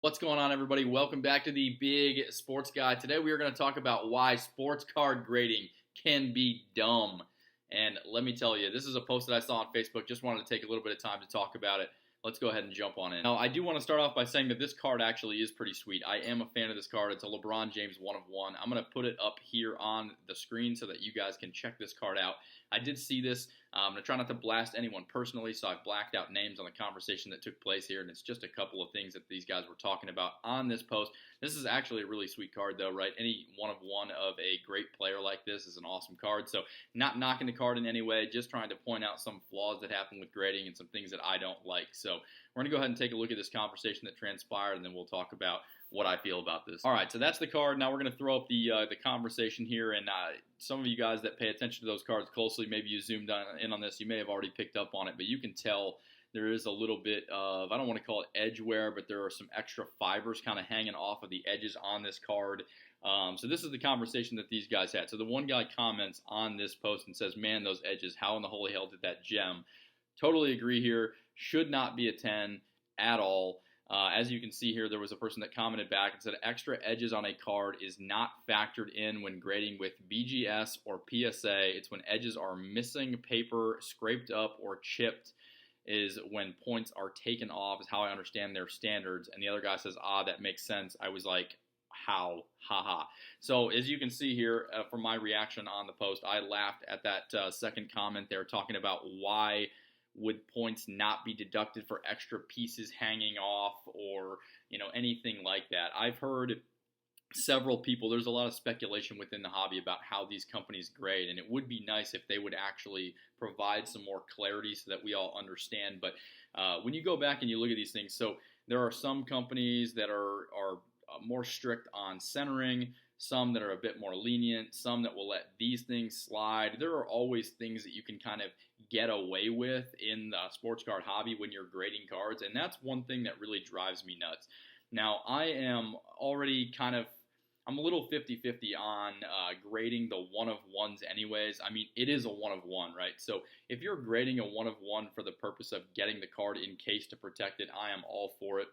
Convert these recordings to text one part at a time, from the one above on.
What's going on, everybody? Welcome back to the Big Sports Guy. Today we are going to talk about why sports card grading can be dumb. And let me tell you, this is a post that I saw on Facebook. Just wanted to take a little bit of time to talk about it. Let's go ahead and jump on in. Now, I do want to start off by saying that this card actually is pretty sweet. I am a fan of this card. It's a LeBron James 1 of 1. I'm going to put it up here on the screen so that you guys can check this card out. I did see this. I'm going to try not to blast anyone personally, so I've blacked out names on the conversation that took place here, and it's just a couple of things that these guys were talking about on this post. This is actually a really sweet card, though, right? Any 1 of 1 of a great player like this is an awesome card, so not knocking the card in any way, just trying to point out some flaws that happen with grading and some things that I don't like. So we're going to go ahead and take a look at this conversation that transpired, and then we'll talk about what I feel about this. All right, so that's the card. Now we're going to throw up the conversation here, and some of you guys that pay attention to those cards closely, maybe you zoomed in on this, you may have already picked up on it, but you can tell there is a little bit of, I don't want to call it edge wear, but there are some extra fibers kind of hanging off of the edges on this card. So this is the conversation that these guys had. So the one guy comments on this post and says, man, those edges, how in the holy hell did that gem? Totally agree here. Should not be a 10 at all. As you can see here, there was a person that commented back and said extra edges on a card is not factored in when grading with BGS or PSA. It's when edges are missing paper, scraped up, or chipped is when points are taken off, is how I understand their standards. And the other guy says, that makes sense. I was like, how? Haha. So as you can see here from my reaction on the post, I laughed at that second comment there talking about why would points not be deducted for extra pieces hanging off or, anything like that. I've heard several people, there's a lot of speculation within the hobby about how these companies grade, and it would be nice if they would actually provide some more clarity so that we all understand. But when you go back and you look at these things, so there are some companies that are more strict on centering, some that are a bit more lenient, some that will let these things slide. There are always things that you can kind of get away with in the sports card hobby when you're grading cards, and that's one thing that really drives me nuts. Now, I am already I'm a little 50-50 on grading the 1 of 1s anyways. I mean, it is a 1 of 1, right? So if you're grading a 1 of 1 for the purpose of getting the card in case to protect it, I am all for it.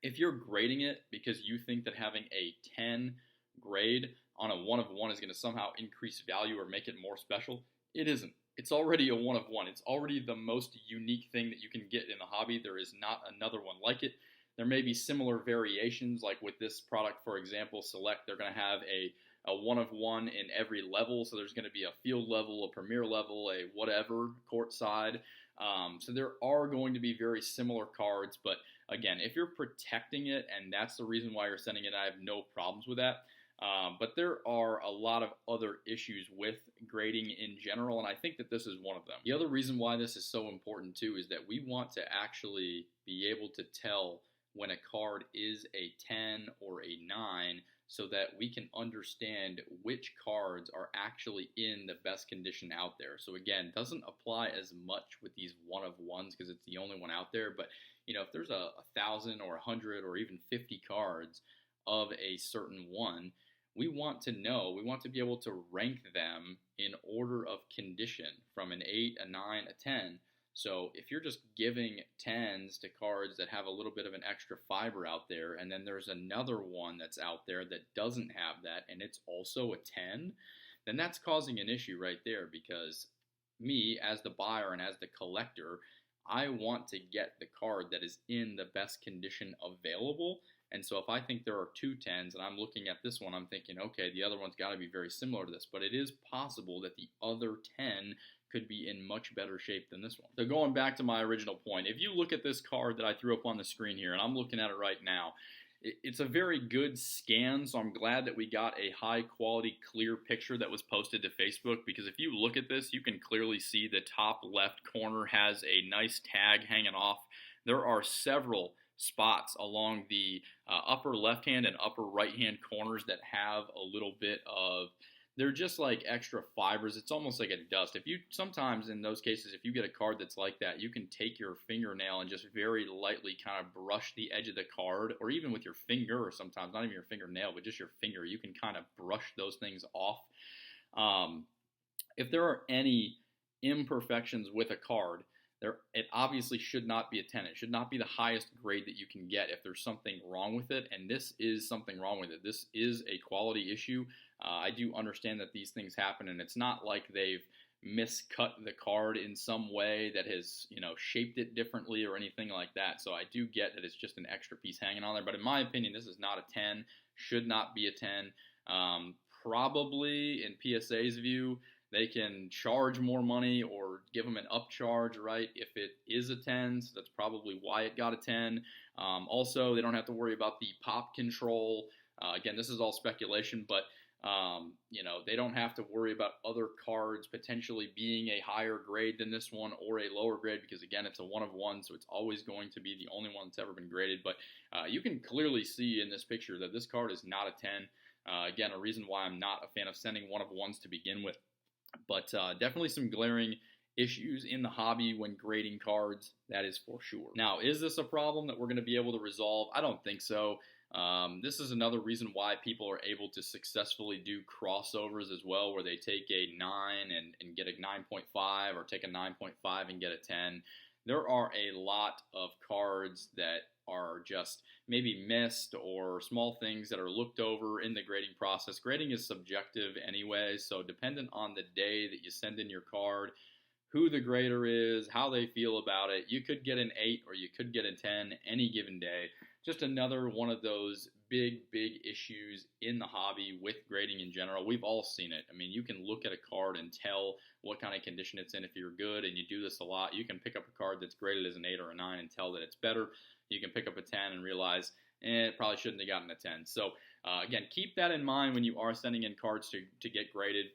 If you're grading it because you think that having a 10 grade on a 1 of 1 is going to somehow increase value or make it more special, it isn't. It's already a 1 of 1. It's already the most unique thing that you can get in the hobby. There is not another one like it. There may be similar variations, like with this product, for example, Select, they're going to have a 1 of 1 in every level. So there's going to be a field level, a premier level, a whatever, courtside. So there are going to be very similar cards, but again, if you're protecting it and that's the reason why you're sending it, I have no problems with that. But there are a lot of other issues with grading in general, and I think that this is one of them. The other reason why this is so important too is that we want to actually be able to tell when a card is a 10 or a 9 so that we can understand which cards are actually in the best condition out there. So again, it doesn't apply as much with these 1 of 1s because it's the only one out there, but if there's 1,000 or 100 or even 50 cards of a certain one, we want to know, we want to be able to rank them in order of condition from an 8, a 9, a 10. So if you're just giving 10s to cards that have a little bit of an extra fiber out there, and then there's another one that's out there that doesn't have that, and it's also a 10, then that's causing an issue right there, because me, as the buyer and as the collector, I want to get the card that is in the best condition available. And so if I think there are 2 10s and I'm looking at this one, I'm thinking, okay, the other one's got to be very similar to this, but it is possible that the other 10 could be in much better shape than this one. So going back to my original point, if you look at this card that I threw up on the screen here, and I'm looking at it right now, it's a very good scan, so I'm glad that we got a high quality clear picture that was posted to Facebook, because if you look at this, you can clearly see the top left corner has a nice tag hanging off. There are several spots along the upper left hand and upper right hand corners that have a little bit of, they're just like extra fibers. It's almost like a dust. Sometimes in those cases, if you get a card that's like that, you can take your fingernail and just very lightly kind of brush the edge of the card, or even with your finger, or sometimes not even your fingernail, but just your finger. You can kind of brush those things off. If there are any imperfections with a card it obviously should not be a 10. It should not be the highest grade that you can get if there's something wrong with it, and this is something wrong with it. This is a quality issue. I do understand that these things happen, and it's not like they've miscut the card in some way that has, shaped it differently or anything like that. So I do get that it's just an extra piece hanging on there, but in my opinion, this is not a 10, should not be a 10. Probably in PSA's view, they can charge more money or give them an upcharge, right, if it is a 10, so that's probably why it got a 10. Also, they don't have to worry about the pop control. Again, this is all speculation, but they don't have to worry about other cards potentially being a higher grade than this one or a lower grade because, again, it's a 1 of 1, so it's always going to be the only one that's ever been graded. But you can clearly see in this picture that this card is not a 10. Again, a reason why I'm not a fan of sending 1 of 1s to begin with. But definitely some glaring issues in the hobby when grading cards, that is for sure. Now, is this a problem that we're going to be able to resolve? I don't think so. This is another reason why people are able to successfully do crossovers as well, where they take a 9 and get a 9.5 or take a 9.5 and get a 10. There are a lot of cards that are just maybe missed or small things that are looked over in the grading process. Grading is subjective anyway, so dependent on the day that you send in your card, who the grader is, how they feel about it, you could get an 8 or you could get a 10 any given day. Just another one of those big issues in the hobby with grading in general. We've all seen it. I mean, you can look at a card and tell what kind of condition it's in if you're good, and you do this a lot. You can pick up a card that's graded as an 8 or a 9 and tell that it's better. You can pick up a 10 and realize, it probably shouldn't have gotten a 10. So, again, keep that in mind when you are sending in cards to get graded.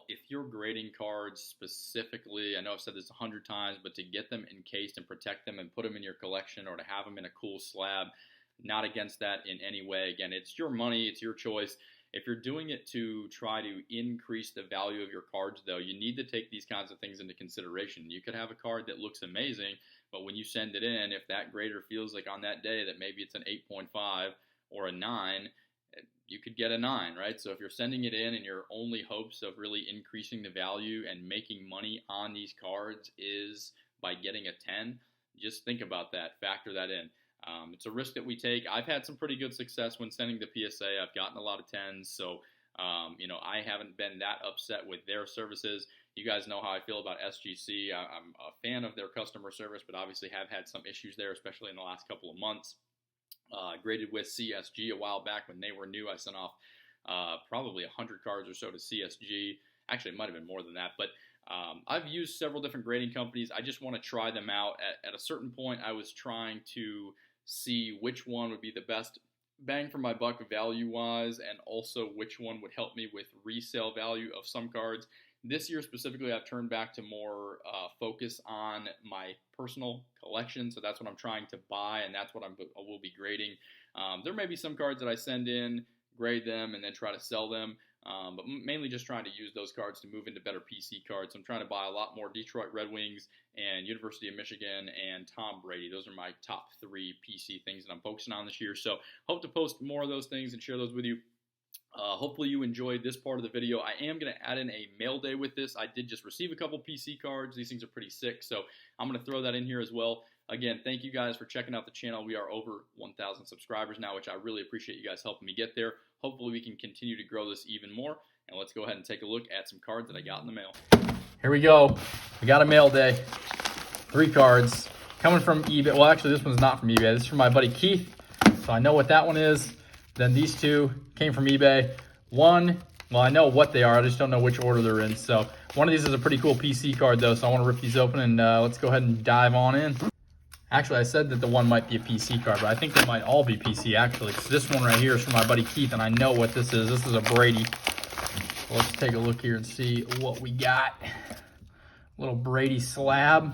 If you're grading cards specifically, I know I've said this 100 times, but to get them encased and protect them and put them in your collection or to have them in a cool slab, not against that in any way. Again, it's your money, it's your choice. If you're doing it to try to increase the value of your cards, though, you need to take these kinds of things into consideration. You could have a card that looks amazing, but when you send it in, if that grader feels like on that day that maybe it's an 8.5 or a 9, you could get a 9, right? So if you're sending it in and your only hopes of really increasing the value and making money on these cards is by getting a 10, just think about that, factor that in. It's a risk that we take. I've had some pretty good success when sending to PSA. I've gotten a lot of 10s, so I haven't been that upset with their services. You guys know how I feel about SGC. I'm a fan of their customer service, but obviously have had some issues there, especially in the last couple of months. Graded with CSG a while back when they were new. I sent off probably 100 cards or so to CSG. Actually, it might have been more than that, but I've used several different grading companies. I just want to try them out. At a certain point, I was trying to see which one would be the best bang for my buck value-wise, and also which one would help me with resale value of some cards. This year specifically, I've turned back to more focus on my personal collection, so that's what I'm trying to buy, and that's what I will be grading. There may be some cards that I send in, grade them, and then try to sell them, but mainly just trying to use those cards to move into better PC cards. I'm trying to buy a lot more Detroit Red Wings and University of Michigan and Tom Brady. Those are my top 3 PC things that I'm focusing on this year, so hope to post more of those things and share those with you. Hopefully you enjoyed this part of the video. I am going to add in a mail day with this. I did just receive a couple PC cards. These things are pretty sick, so I'm going to throw that in here as well. Again, thank you guys for checking out the channel. We are over 1,000 subscribers now, which I really appreciate you guys helping me get there. Hopefully we can continue to grow this even more. And let's go ahead and take a look at some cards that I got in the mail. Here we go. We got a mail day. 3 cards coming from eBay. Well, actually, this one's not from eBay. This is from my buddy Keith, so I know what that one is. Then these 2 came from eBay. One, well, I know what they are. I just don't know which order they're in. So one of these is a pretty cool PC card, though, so I want to rip these open, and let's go ahead and dive on in. Actually, I said that the one might be a PC card, but I think they might all be PC, actually. So this one right here is from my buddy Keith, and I know what this is. This is a Brady. So let's take a look here and see what we got. Little Brady slab.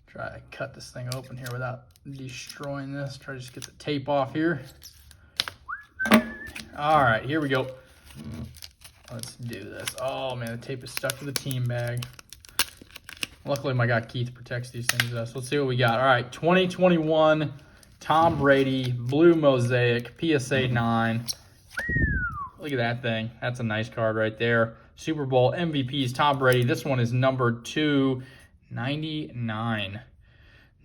Try to cut this thing open here without destroying this. Try to just get the tape off here. All right, here we go. Let's do this. Oh, man, the tape is stuck to the team bag. Luckily, my guy Keith protects these things. So let's see what we got. All right, 2021 Tom Brady Blue Mosaic PSA 9. Look at that thing. That's a nice card right there. Super Bowl MVPs Tom Brady. This one is number 2. 99.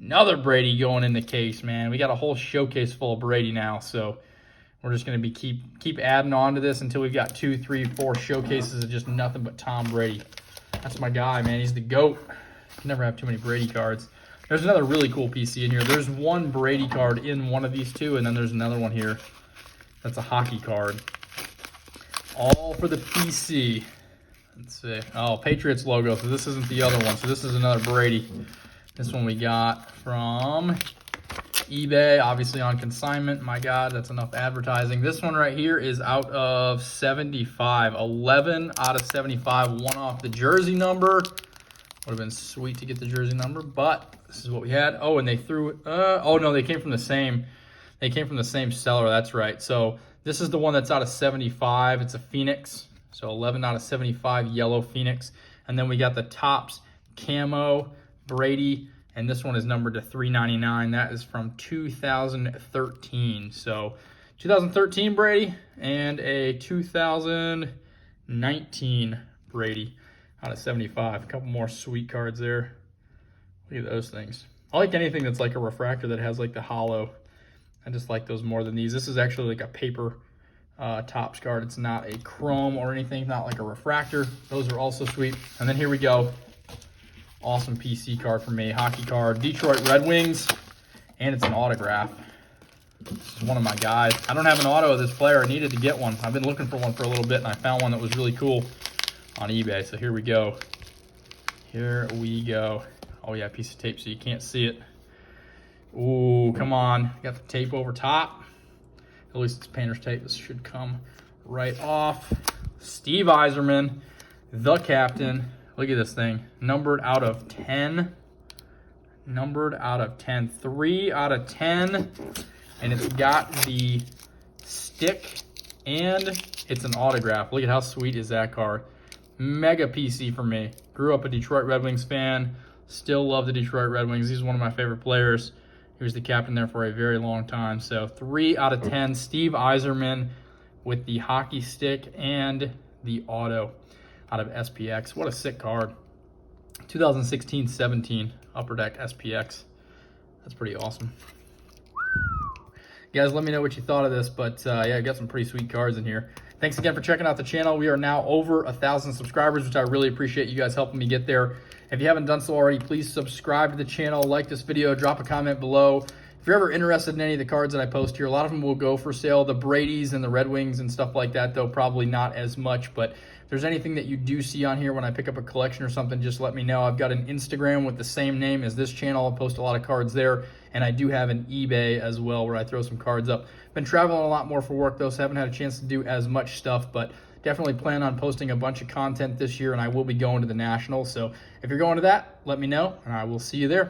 Another Brady going in the case, man. We got a whole showcase full of Brady now, so we're just going to be keep adding on to this until we've got 2, 3, 4 showcases of just nothing but Tom Brady. That's my guy, man. He's the GOAT. Can never have too many Brady cards. There's another really cool PC in here. There's one Brady card in one of these two, and then there's another one here. That's a hockey card. All for the PC. Let's see. Oh, Patriots logo. So this isn't the other one. So this is another Brady. This one we got from eBay, obviously on consignment. My God, that's enough advertising. This one right here is out of 75. 11 out of 75. One off the jersey number. Would have been sweet to get the jersey number, but this is what we had. Oh, and they threw it. Oh no, they came from the same. They came from the same seller. That's right. So this is the one that's out of 75. It's a Phoenix. So 11 out of 75 yellow Phoenix. And then we got the Topps camo Brady, and this one is numbered to 399. That is from 2013. So 2013 Brady and a 2019 Brady out of 75. A couple more sweet cards there. Look at those things. I like anything that's like a refractor that has like the hollow. I just like those more than these. This is actually like a paper Topps card. It's not a chrome or anything, not like a refractor. Those are also sweet. And then here we go. Awesome PC card for me. Hockey card. Detroit Red Wings. And it's an autograph. This is one of my guys. I don't have an auto of this player. I needed to get one. I've been looking for one for a little bit, and I found one that was really cool on eBay. So here we go. Here we go. Oh yeah, piece of tape so you can't see it. Ooh, come on. Got the tape over top. At least it's painter's tape. This should come right off. Steve Yzerman, the captain. Look at this thing. Numbered out of 10. Numbered out of 10. 3 out of 10. And it's got the stick and it's an autograph. Look at how sweet is that card. Mega PC for me. Grew up a Detroit Red Wings fan. Still love the Detroit Red Wings. He's one of my favorite players. He was the captain there for a very long time. So 3 out of 10. Steve Yzerman with the hockey stick and the auto out of SPX. What a sick card. 2016-17 Upper Deck SPX. That's pretty awesome. You guys, let me know what you thought of this. But yeah, I got some pretty sweet cards in here. Thanks again for checking out the channel. We are now over 1,000 subscribers, which I really appreciate you guys helping me get there. If you haven't done so already, please subscribe to the channel, like this video, drop a comment below. If you're ever interested in any of the cards that I post here, a lot of them will go for sale. The Brady's and the Red Wings and stuff like that, though, probably not as much. But if there's anything that you do see on here when I pick up a collection or something, just let me know. I've got an Instagram with the same name as this channel. I'll post a lot of cards there. And I do have an eBay as well where I throw some cards up. Been traveling a lot more for work, though, so I haven't had a chance to do as much stuff. But definitely plan on posting a bunch of content this year, and I will be going to the Nationals. So if you're going to that, let me know, and I will see you there.